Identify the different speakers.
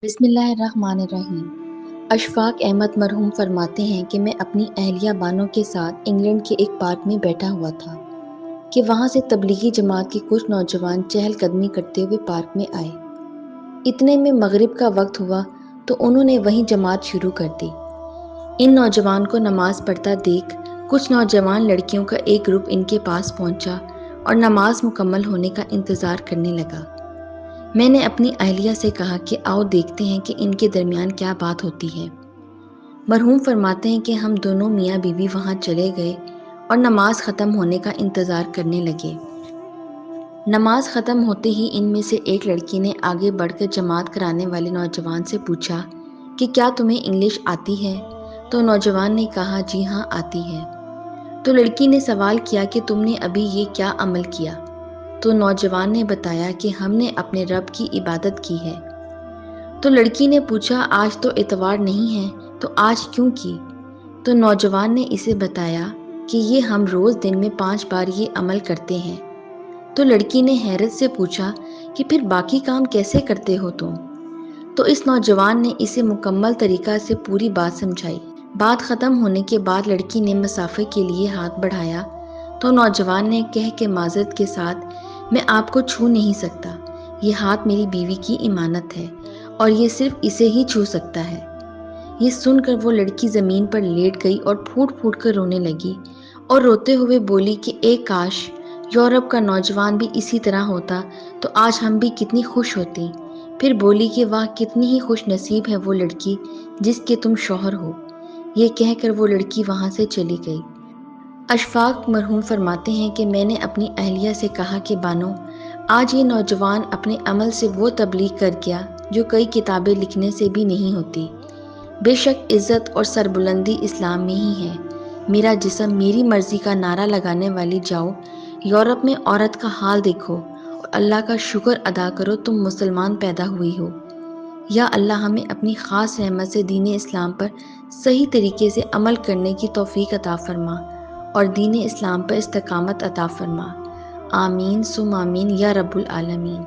Speaker 1: بسم اللہ الرحمن الرحیم۔ اشفاق احمد مرحوم فرماتے ہیں کہ میں اپنی اہلیہ بانوں کے ساتھ انگلینڈ کے ایک پارک میں بیٹھا ہوا تھا کہ وہاں سے تبلیغی جماعت کے کچھ نوجوان چہل قدمی کرتے ہوئے پارک میں آئے۔ اتنے میں مغرب کا وقت ہوا تو انہوں نے وہیں جماعت شروع کر دی۔ ان نوجوان کو نماز پڑھتا دیکھ کچھ نوجوان لڑکیوں کا ایک گروپ ان کے پاس پہنچا اور نماز مکمل ہونے کا انتظار کرنے لگا۔ میں نے اپنی اہلیہ سے کہا کہ آؤ دیکھتے ہیں کہ ان کے درمیان کیا بات ہوتی ہے۔ مرحوم فرماتے ہیں کہ ہم دونوں میاں بیوی وہاں چلے گئے اور نماز ختم ہونے کا انتظار کرنے لگے۔ نماز ختم ہوتے ہی ان میں سے ایک لڑکی نے آگے بڑھ کر جماعت کرانے والے نوجوان سے پوچھا کہ کیا تمہیں انگلش آتی ہے؟ تو نوجوان نے کہا جی ہاں آتی ہے۔ تو لڑکی نے سوال کیا کہ تم نے ابھی یہ کیا عمل کیا؟ تو نوجوان نے بتایا کہ ہم نے اپنے رب کی عبادت کی ہے۔ تو لڑکی نے پوچھا آج تو اتوار نہیں ہے تو آج کیوں کی؟ تو نوجوان نے اسے بتایا کہ یہ ہم روز دن میں 5 بار یہ عمل کرتے ہیں۔ تو لڑکی نے حیرت سے پوچھا کہ پھر باقی کام کیسے کرتے ہو تم؟ تو اس نوجوان نے اسے مکمل طریقہ سے پوری بات سمجھائی۔ بات ختم ہونے کے بعد لڑکی نے مسافہ کے لیے ہاتھ بڑھایا تو نوجوان نے کہہ کے معذرت کے ساتھ میں آپ کو چھو نہیں سکتا، یہ ہاتھ میری بیوی کی امانت ہے اور یہ صرف اسے ہی چھو سکتا ہے۔ یہ سن کر وہ لڑکی زمین پر لیٹ گئی اور پھوٹ پھوٹ کر رونے لگی اور روتے ہوئے بولی کہ اے کاش یورپ کا نوجوان بھی اسی طرح ہوتا تو آج ہم بھی کتنی خوش ہوتی۔ پھر بولی کہ واہ کتنی ہی خوش نصیب ہے وہ لڑکی جس کے تم شوہر ہو۔ یہ کہہ کر وہ لڑکی وہاں سے چلی گئی۔ اشفاق مرحوم فرماتے ہیں کہ میں نے اپنی اہلیہ سے کہا کہ بانو آج یہ نوجوان اپنے عمل سے وہ تبلیغ کر گیا جو کئی کتابیں لکھنے سے بھی نہیں ہوتی۔ بے شک عزت اور سربلندی اسلام میں ہی ہے۔ میرا جسم میری مرضی کا نعرہ لگانے والی جاؤ یورپ میں عورت کا حال دیکھو اور اللہ کا شکر ادا کرو تم مسلمان پیدا ہوئی ہو۔ یا اللہ ہمیں اپنی خاص رحمت سے دین اسلام پر صحیح طریقے سے عمل کرنے کی توفیق عطا فرما اور دین اسلام پر استقامت عطا فرما۔ آمین ثم آمین یا رب العالمین۔